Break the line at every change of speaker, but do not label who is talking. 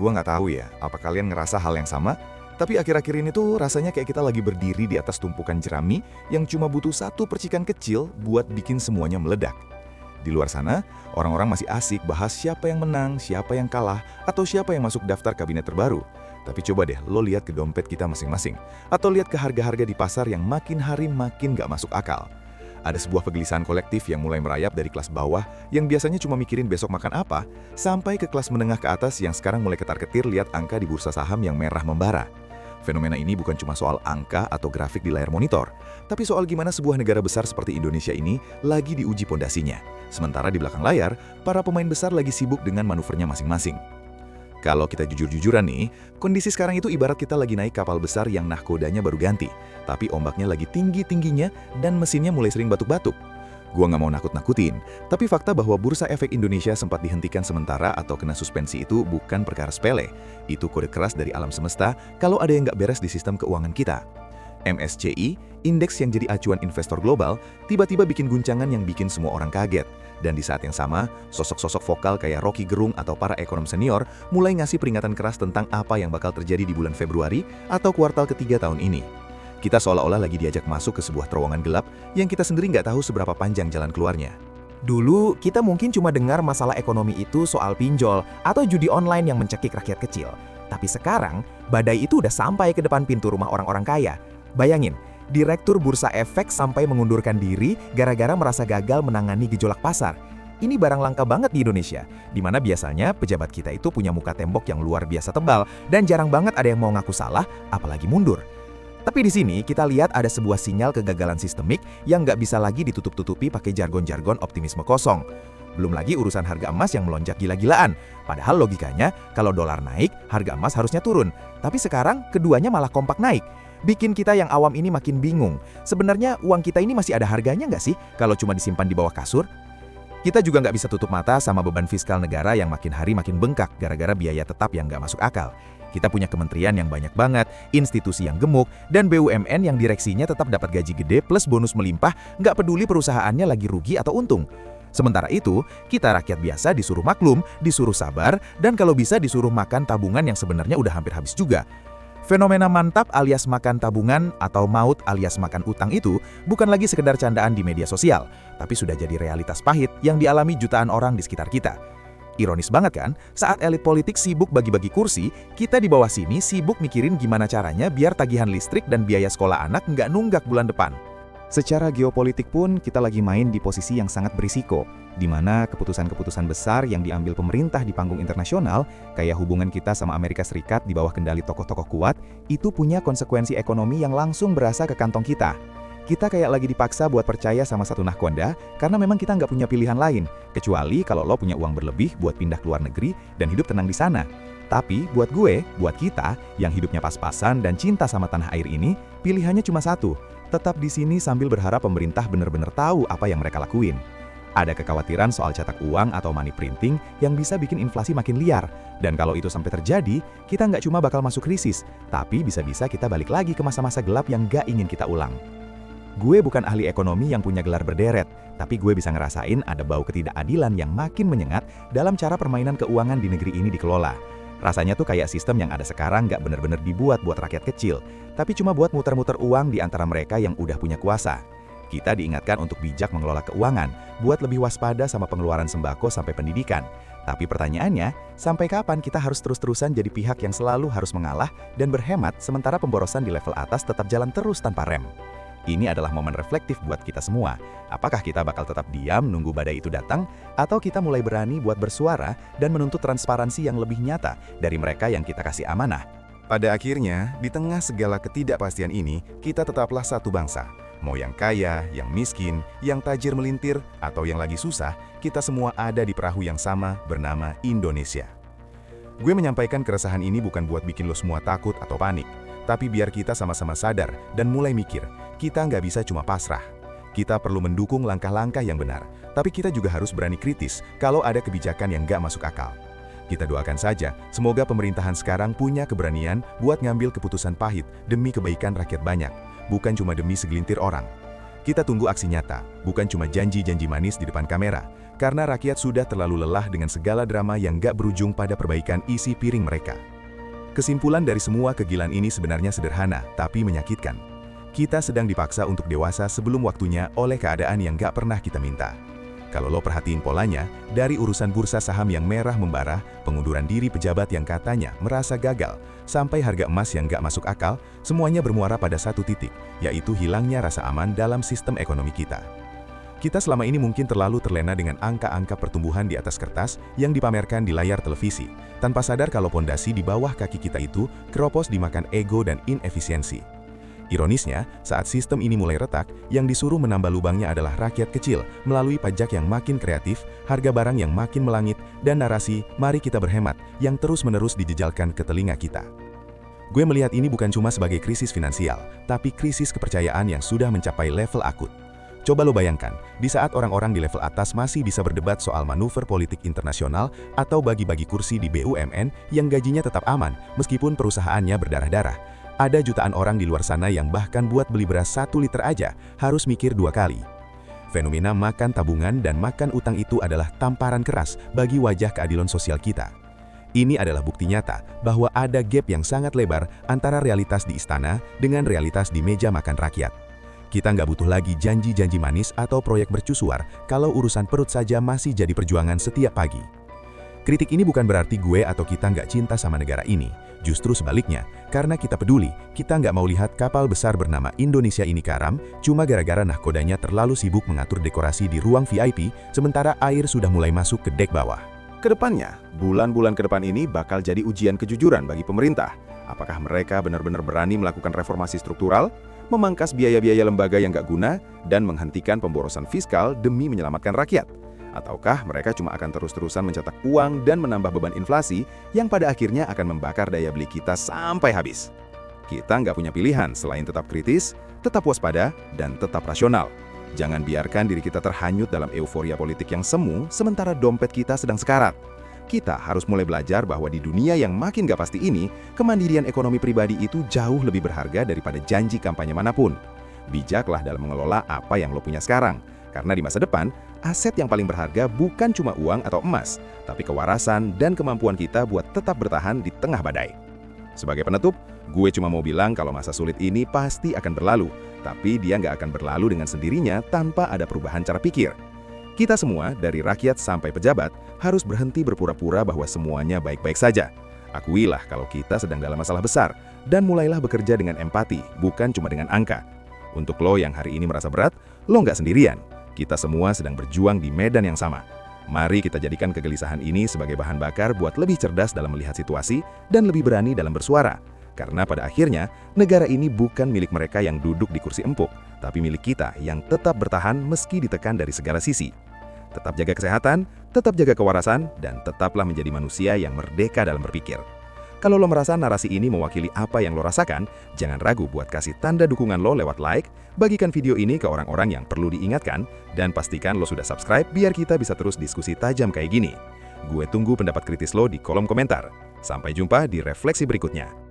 Gua nggak tahu ya, apa kalian ngerasa hal yang sama? Tapi akhir-akhir ini tuh rasanya kayak kita lagi berdiri di atas tumpukan jerami yang cuma butuh satu percikan kecil buat bikin semuanya meledak. Di luar sana, orang-orang masih asik bahas siapa yang menang, siapa yang kalah, atau siapa yang masuk daftar kabinet terbaru. Tapi coba deh lo lihat ke dompet kita masing-masing, atau lihat ke harga-harga di pasar yang makin hari makin gak masuk akal. Ada sebuah kegelisahan kolektif yang mulai merayap dari kelas bawah yang biasanya cuma mikirin besok makan apa, sampai ke kelas menengah ke atas yang sekarang mulai ketar-ketir lihat angka di bursa saham yang merah membara. Fenomena ini bukan cuma soal angka atau grafik di layar monitor, tapi soal gimana sebuah negara besar seperti Indonesia ini lagi diuji pondasinya. Sementara di belakang layar, para pemain besar lagi sibuk dengan manuvernya masing-masing. Kalau kita jujur-jujuran nih, kondisi sekarang itu ibarat kita lagi naik kapal besar yang nahkodanya baru ganti, tapi ombaknya lagi tinggi-tingginya dan mesinnya mulai sering batuk-batuk. Gua nggak mau nakut-nakutin, tapi fakta bahwa Bursa Efek Indonesia sempat dihentikan sementara atau kena suspensi itu bukan perkara sepele. Itu kode keras dari alam semesta kalau ada yang nggak beres di sistem keuangan kita. MSCI, indeks yang jadi acuan investor global, tiba-tiba bikin guncangan yang bikin semua orang kaget. Dan di saat yang sama, sosok-sosok vokal kayak Rocky Gerung atau para ekonom senior mulai ngasih peringatan keras tentang apa yang bakal terjadi di bulan Februari atau kuartal ketiga tahun ini. Kita seolah-olah lagi diajak masuk ke sebuah terowongan gelap yang kita sendiri nggak tahu seberapa panjang jalan keluarnya.
Dulu, kita mungkin cuma dengar masalah ekonomi itu soal pinjol atau judi online yang mencekik rakyat kecil. Tapi sekarang, badai itu udah sampai ke depan pintu rumah orang-orang kaya. Bayangin, Direktur Bursa Efek sampai mengundurkan diri gara-gara merasa gagal menangani gejolak pasar. Ini barang langka banget di Indonesia, di mana biasanya pejabat kita itu punya muka tembok yang luar biasa tebal dan jarang banget ada yang mau ngaku salah, apalagi mundur. Tapi di sini kita lihat ada sebuah sinyal kegagalan sistemik yang nggak bisa lagi ditutup-tutupi pakai jargon-jargon optimisme kosong. Belum lagi urusan harga emas yang melonjak gila-gilaan. Padahal logikanya, kalau dolar naik, harga emas harusnya turun. Tapi sekarang, keduanya malah kompak naik. Bikin kita yang awam ini makin bingung. Sebenarnya uang kita ini masih ada harganya nggak sih kalau cuma disimpan di bawah kasur? Kita juga nggak bisa tutup mata sama beban fiskal negara yang makin hari makin bengkak gara-gara biaya tetap yang nggak masuk akal. Kita punya kementerian yang banyak banget, institusi yang gemuk, dan BUMN yang direksinya tetap dapat gaji gede plus bonus melimpah, nggak peduli perusahaannya lagi rugi atau untung. Sementara itu, kita rakyat biasa disuruh maklum, disuruh sabar, dan kalau bisa disuruh makan tabungan yang sebenarnya udah hampir habis juga. Fenomena mantap alias makan tabungan atau maut alias makan utang itu bukan lagi sekedar candaan di media sosial, tapi sudah jadi realitas pahit yang dialami jutaan orang di sekitar kita. Ironis banget kan, saat elit politik sibuk bagi-bagi kursi, kita di bawah sini sibuk mikirin gimana caranya biar tagihan listrik dan biaya sekolah anak nggak nunggak bulan depan.
Secara geopolitik pun kita lagi main di posisi yang sangat berisiko, di mana keputusan-keputusan besar yang diambil pemerintah di panggung internasional, kayak hubungan kita sama Amerika Serikat di bawah kendali tokoh-tokoh kuat, itu punya konsekuensi ekonomi yang langsung berasa ke kantong kita. Kita kayak lagi dipaksa buat percaya sama satu nahkoda, karena memang kita nggak punya pilihan lain, kecuali kalau lo punya uang berlebih buat pindah ke luar negeri dan hidup tenang di sana. Tapi buat gue, buat kita, yang hidupnya pas-pasan dan cinta sama tanah air ini, pilihannya cuma satu, tetap di sini sambil berharap pemerintah benar-benar tahu apa yang mereka lakuin. Ada kekhawatiran soal cetak uang atau money printing yang bisa bikin inflasi makin liar. Dan kalau itu sampai terjadi, kita nggak cuma bakal masuk krisis, tapi bisa-bisa kita balik lagi ke masa-masa gelap yang nggak ingin kita ulang. Gue bukan ahli ekonomi yang punya gelar berderet, tapi gue bisa ngerasain ada bau ketidakadilan yang makin menyengat dalam cara permainan keuangan di negeri ini dikelola. Rasanya tuh kayak sistem yang ada sekarang nggak bener-bener dibuat buat rakyat kecil, tapi cuma buat muter-muter uang di antara mereka yang udah punya kuasa. Kita diingatkan untuk bijak mengelola keuangan, buat lebih waspada sama pengeluaran sembako sampai pendidikan. Tapi pertanyaannya, sampai kapan kita harus terus-terusan jadi pihak yang selalu harus mengalah dan berhemat sementara pemborosan di level atas tetap jalan terus tanpa rem? Ini adalah momen reflektif buat kita semua. Apakah kita bakal tetap diam nunggu badai itu datang, atau kita mulai berani buat bersuara dan menuntut transparansi yang lebih nyata dari mereka yang kita kasih amanah?
Pada akhirnya, di tengah segala ketidakpastian ini, kita tetaplah satu bangsa. Mau yang kaya, yang miskin, yang tajir melintir, atau yang lagi susah, kita semua ada di perahu yang sama bernama Indonesia. Gue menyampaikan keresahan ini bukan buat bikin lo semua takut atau panik, tapi biar kita sama-sama sadar dan mulai mikir, kita nggak bisa cuma pasrah. Kita perlu mendukung langkah-langkah yang benar, tapi kita juga harus berani kritis kalau ada kebijakan yang nggak masuk akal. Kita doakan saja, semoga pemerintahan sekarang punya keberanian buat ngambil keputusan pahit demi kebaikan rakyat banyak, bukan cuma demi segelintir orang. Kita tunggu aksi nyata, bukan cuma janji-janji manis di depan kamera, karena rakyat sudah terlalu lelah dengan segala drama yang gak berujung pada perbaikan isi piring mereka. Kesimpulan dari semua kegilaan ini sebenarnya sederhana, tapi menyakitkan. Kita sedang dipaksa untuk dewasa sebelum waktunya oleh keadaan yang gak pernah kita minta. Kalau lo perhatiin polanya, dari urusan bursa saham yang merah membara, pengunduran diri pejabat yang katanya merasa gagal, sampai harga emas yang gak masuk akal, semuanya bermuara pada satu titik, yaitu hilangnya rasa aman dalam sistem ekonomi kita. Kita selama ini mungkin terlalu terlena dengan angka-angka pertumbuhan di atas kertas yang dipamerkan di layar televisi, tanpa sadar kalau pondasi di bawah kaki kita itu keropos dimakan ego dan inefisiensi. Ironisnya, saat sistem ini mulai retak, yang disuruh menambah lubangnya adalah rakyat kecil melalui pajak yang makin kreatif, harga barang yang makin melangit, dan narasi "mari kita berhemat" yang terus-menerus dijejalkan ke telinga kita. Gue melihat ini bukan cuma sebagai krisis finansial, tapi krisis kepercayaan yang sudah mencapai level akut. Coba lo bayangkan, di saat orang-orang di level atas masih bisa berdebat soal manuver politik internasional atau bagi-bagi kursi di BUMN yang gajinya tetap aman meskipun perusahaannya berdarah-darah, ada jutaan orang di luar sana yang bahkan buat beli beras 1 liter aja harus mikir 2 kali. Fenomena makan tabungan dan makan utang itu adalah tamparan keras bagi wajah keadilan sosial kita. Ini adalah bukti nyata bahwa ada gap yang sangat lebar antara realitas di istana dengan realitas di meja makan rakyat. Kita nggak butuh lagi janji-janji manis atau proyek mercusuar kalau urusan perut saja masih jadi perjuangan setiap pagi. Kritik ini bukan berarti gue atau kita nggak cinta sama negara ini. Justru sebaliknya, karena kita peduli, kita nggak mau lihat kapal besar bernama Indonesia ini karam, cuma gara-gara nahkodanya terlalu sibuk mengatur dekorasi di ruang VIP, sementara air sudah mulai masuk ke dek bawah.
Kedepannya, bulan-bulan ke depan ini bakal jadi ujian kejujuran bagi pemerintah. Apakah mereka benar-benar berani melakukan reformasi struktural, memangkas biaya-biaya lembaga yang nggak guna, dan menghentikan pemborosan fiskal demi menyelamatkan rakyat? Ataukah mereka cuma akan terus-terusan mencetak uang dan menambah beban inflasi yang pada akhirnya akan membakar daya beli kita sampai habis? Kita nggak punya pilihan selain tetap kritis, tetap waspada, dan tetap rasional. Jangan biarkan diri kita terhanyut dalam euforia politik yang semu sementara dompet kita sedang sekarat. Kita harus mulai belajar bahwa di dunia yang makin gak pasti ini, kemandirian ekonomi pribadi itu jauh lebih berharga daripada janji kampanye manapun. Bijaklah dalam mengelola apa yang lo punya sekarang. Karena di masa depan, aset yang paling berharga bukan cuma uang atau emas, tapi kewarasan dan kemampuan kita buat tetap bertahan di tengah badai. Sebagai penutup, gue cuma mau bilang kalau masa sulit ini pasti akan berlalu, tapi dia nggak akan berlalu dengan sendirinya tanpa ada perubahan cara pikir. Kita semua, dari rakyat sampai pejabat, harus berhenti berpura-pura bahwa semuanya baik-baik saja. Akuilah kalau kita sedang dalam masalah besar, dan mulailah bekerja dengan empati, bukan cuma dengan angka. Untuk lo yang hari ini merasa berat, lo nggak sendirian. Kita semua sedang berjuang di medan yang sama. Mari kita jadikan kegelisahan ini sebagai bahan bakar buat lebih cerdas dalam melihat situasi dan lebih berani dalam bersuara. Karena pada akhirnya, negara ini bukan milik mereka yang duduk di kursi empuk, tapi milik kita yang tetap bertahan meski ditekan dari segala sisi. Tetap jaga kesehatan, tetap jaga kewarasan, dan tetaplah menjadi manusia yang merdeka dalam berpikir. Kalau lo merasa narasi ini mewakili apa yang lo rasakan, jangan ragu buat kasih tanda dukungan lo lewat like, bagikan video ini ke orang-orang yang perlu diingatkan, dan pastikan lo sudah subscribe biar kita bisa terus diskusi tajam kayak gini. Gue tunggu pendapat kritis lo di kolom komentar. Sampai jumpa di refleksi berikutnya.